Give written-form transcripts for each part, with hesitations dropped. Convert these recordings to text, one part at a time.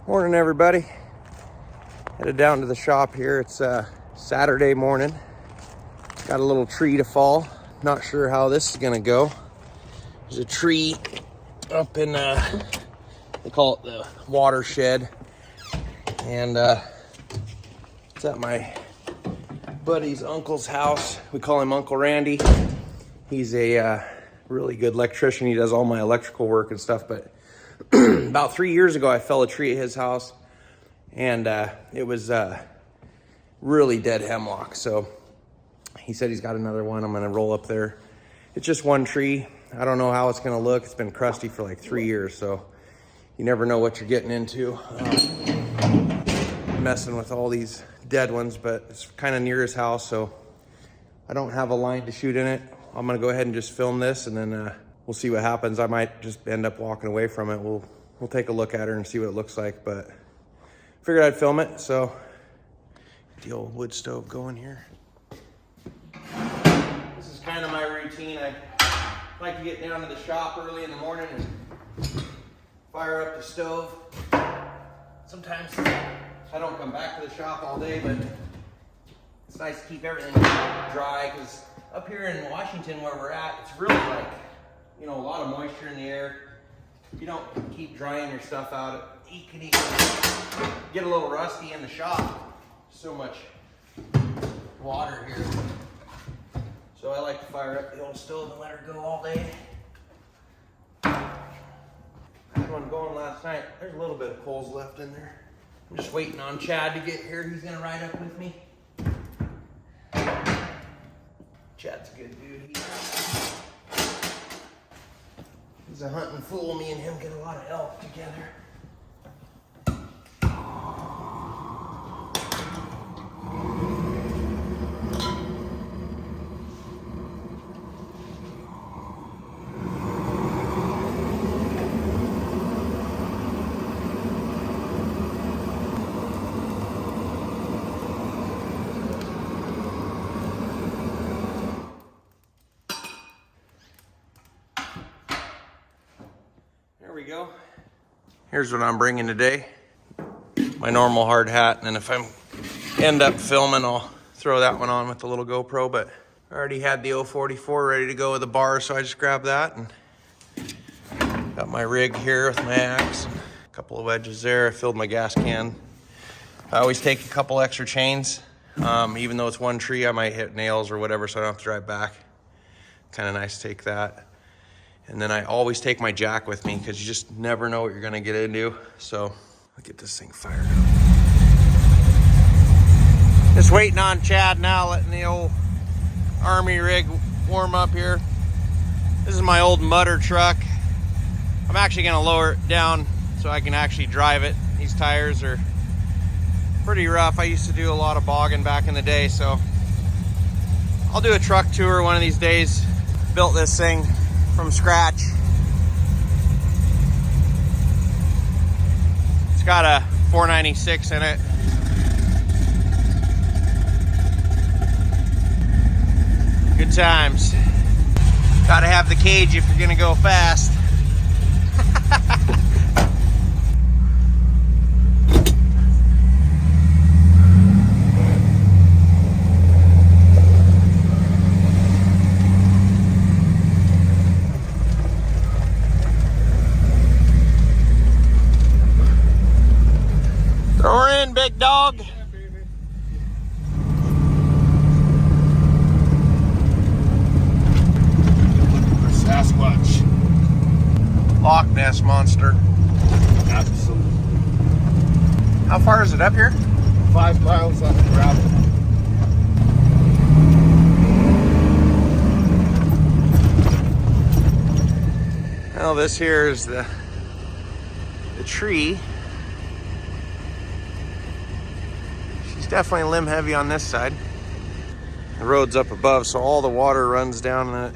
Morning, everybody. Headed down to the shop here. It's Saturday morning. Got a little tree to fall. Not sure how this is gonna go. There's a tree up in they call it the watershed, and it's at my buddy's uncle's house. We call him Uncle Randy. He's a really good electrician. He does all my electrical work and stuff, but about 3 years ago, I fell a tree at his house, and it was really dead hemlock. So he said he's got another one. I'm gonna roll up there. It's just one tree. I don't know how it's gonna look. It's been crusty for like 3 years, so you never know what you're getting into. Messing with all these dead ones, but it's kind of near his house, so I don't have a line to shoot in it. I'm gonna go ahead and just film this, and then we'll see what happens. I might just end up walking away from it. We'll take a look at her and see what it looks like, but figured I'd film it. So the old wood stove going here. This is kind of my routine. I like to get down to the shop early in the morning and fire up the stove. Sometimes I don't come back to the shop all day, but it's nice to keep everything dry, because up here in Washington where we're at, it's really like, you know, a lot of moisture in the air. If you don't keep drying your stuff out, it can even get a little rusty in the shop. So much water here. So I like to fire up the old stove and let her go all day. I had one going last night. There's a little bit of coals left in there. I'm just waiting on Chad to get here. He's gonna ride up with me. Chad's a good dude. He's a hunting fool. Me and him get a lot of elk together. There we go. Here's what I'm bringing today. My normal hard hat, and then if I end up filming, I'll throw that one on with the little GoPro, but I already had the 044 ready to go with the bar, so I just grabbed that, and got my rig here with my axe, and a couple of wedges there. I filled my gas can. I always take a couple extra chains. Even though it's one tree, I might hit nails or whatever, so I don't have to drive back. Kind of nice to take that. And then I always take my jack with me, because you just never know what you're gonna get into. So I'll get this thing fired up. Just waiting on Chad now, letting the old army rig warm up here. This is my old mutter truck. I'm actually gonna lower it down so I can actually drive it. These tires are pretty rough. I used to do a lot of bogging back in the day, so I'll do a truck tour one of these days. Built this thing from scratch. It's got a 496 in it. Good times. Gotta have the cage if you're gonna go fast. Throw her in, big dog. Yeah, baby. The Sasquatch. Loch Ness monster. Absolutely. How far is it up here? 5 miles on the gravel. Well, this here is the tree. Definitely limb heavy on this side. The road's up above, so all the water runs down in it.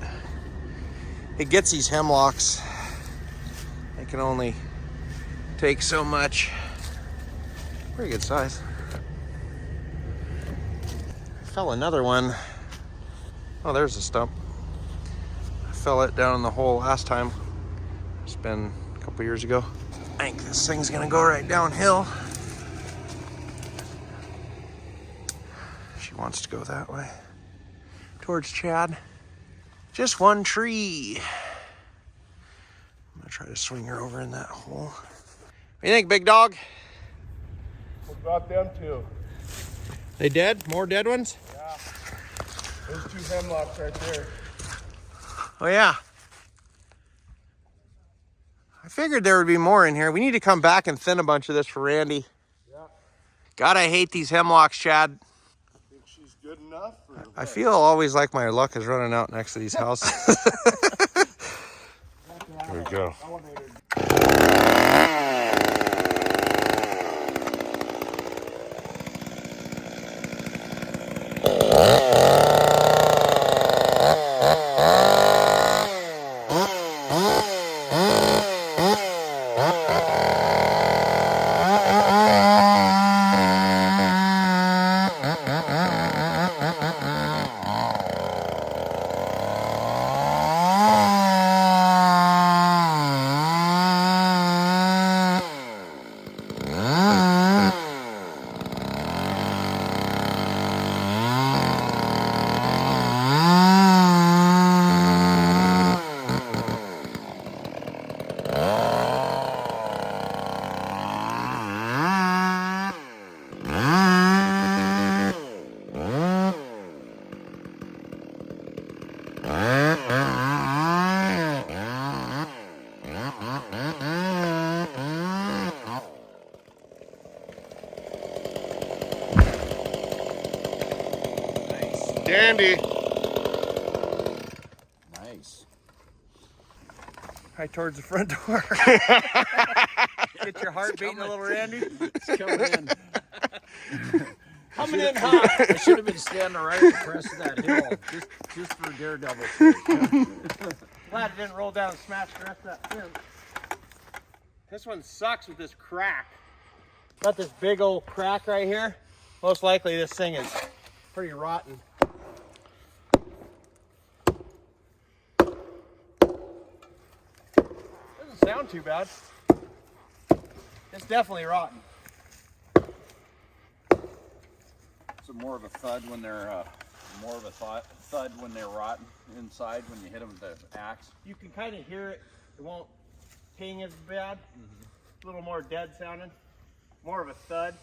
It gets these hemlocks. They can only take so much. Pretty good size. Fell another one. Oh, there's a stump. I fell it down in the hole last time. It's been a couple years ago. I think this thing's gonna go right downhill. She wants to go that way. Towards Chad. Just one tree. I'm gonna try to swing her over in that hole. What do you think, big dog? What about them two? They dead? More dead ones? Yeah. Those two hemlocks right there. Oh yeah. I figured there would be more in here. We need to come back and thin a bunch of this for Randy. Yeah. God, I hate these hemlocks, Chad. Think she's good enough? Or I feel always like my luck is running out next to these houses. There we go. Dandy. Nice. Right towards the front door. Get your heart beating a little, Randy. It's coming in. Coming in hot. I should have been standing right at the crest of that hill, just for daredevil sake. Glad it didn't roll down and smash the rest of that fence. This one sucks with this crack. Got this big old crack right here. Most likely this thing is pretty rotten. Doesn't sound too bad. It's definitely rotten. So more of a thud when they're thud when they're rotten inside when you hit them with the axe. You can kind of hear it. It won't ping as bad. A little more dead sounding. More of a thud.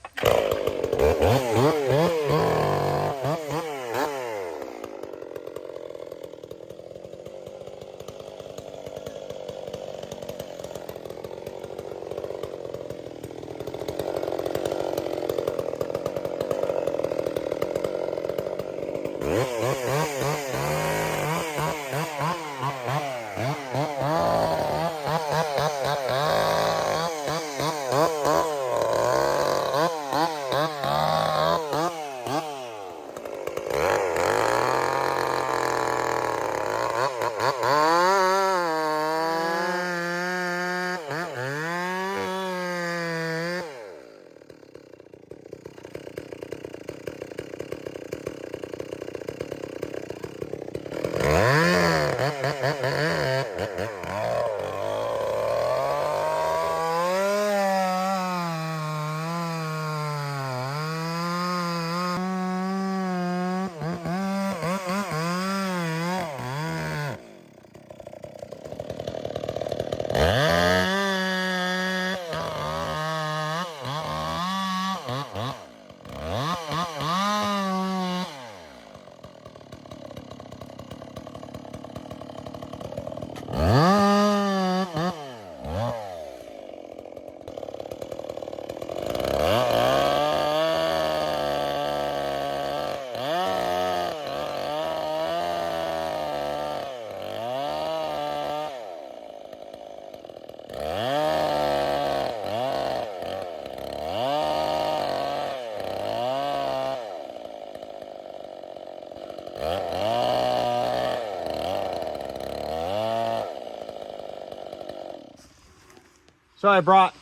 So I brought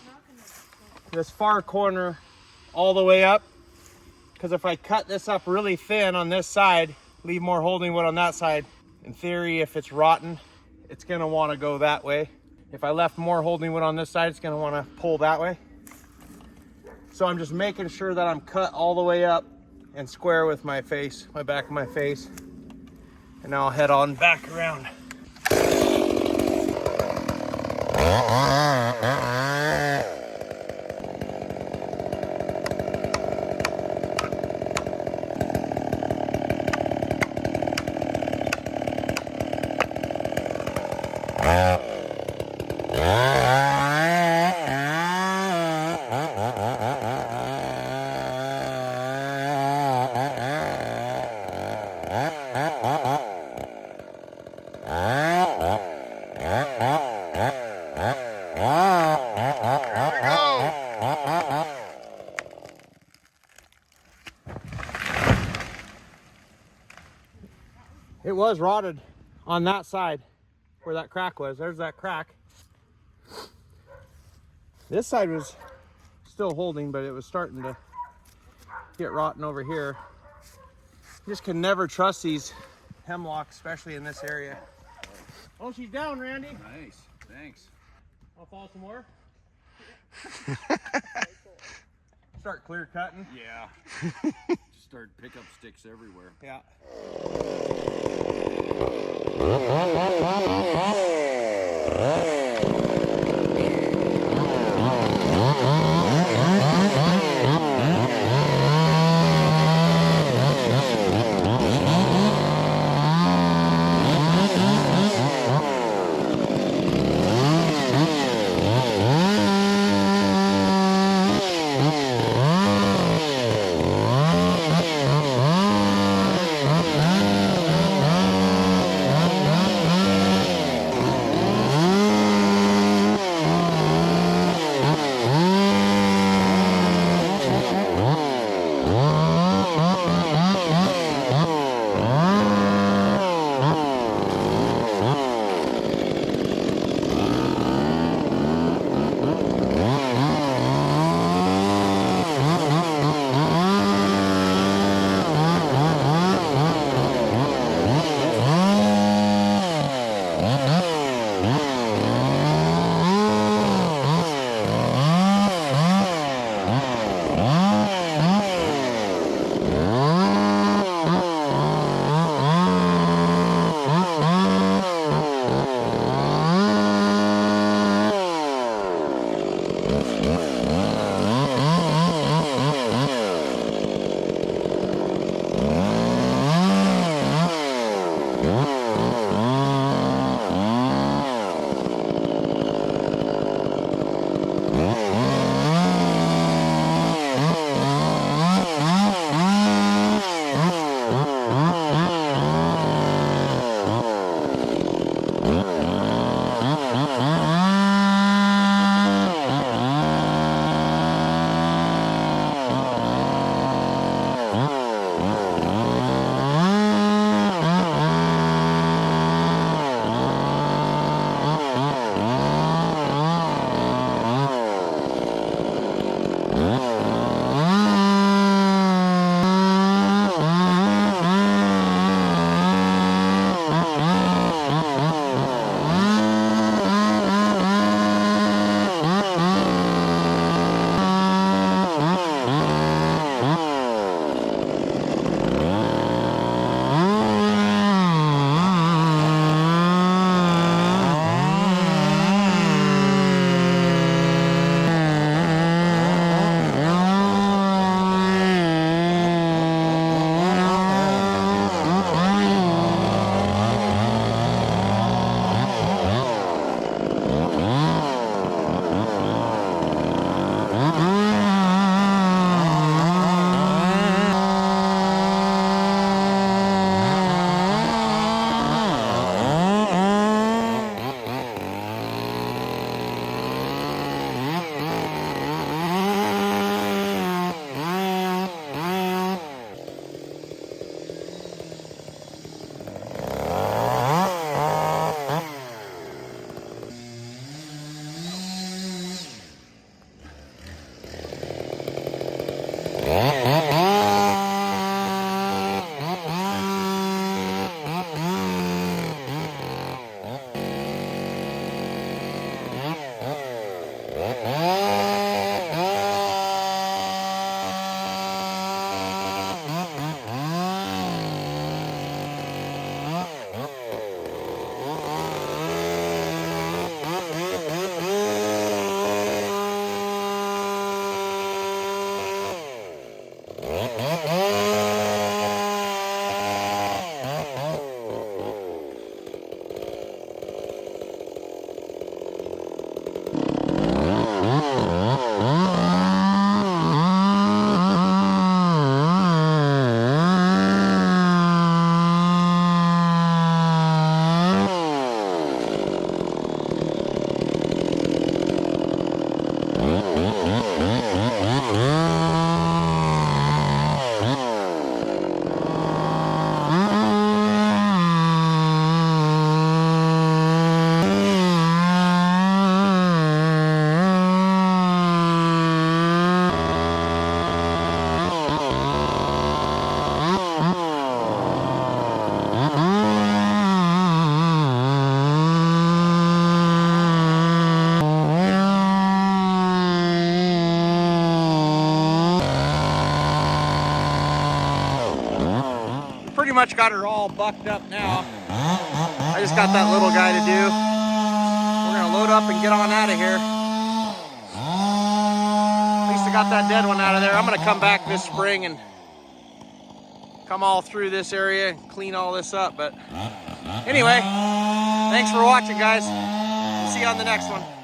this far corner all the way up Because if I cut this up really thin on this side, leave more holding wood on that side, in theory, if it's rotten, it's gonna wanna go that way. If I left more holding wood on this side, it's gonna wanna pull that way. So I'm just making sure that I'm cut all the way up and square with my face, my back of my face. And now I'll head on back around. It was rotted on that side where that crack was. There's that crack. This side was still holding, but it was starting to get rotten over here. You just can never trust these hemlock, especially in this area. Oh, she's down, Randy. Nice, thanks. I'll fall some more. Start clear cutting. Yeah. Start pick up sticks everywhere. Yeah. much got her all bucked up now. I just got that little guy to do. We're gonna load up and get on out of here. At least I got that dead one out of there. I'm gonna come back this spring and come all through this area and clean all this up. But anyway, thanks for watching, guys. See you on the next one.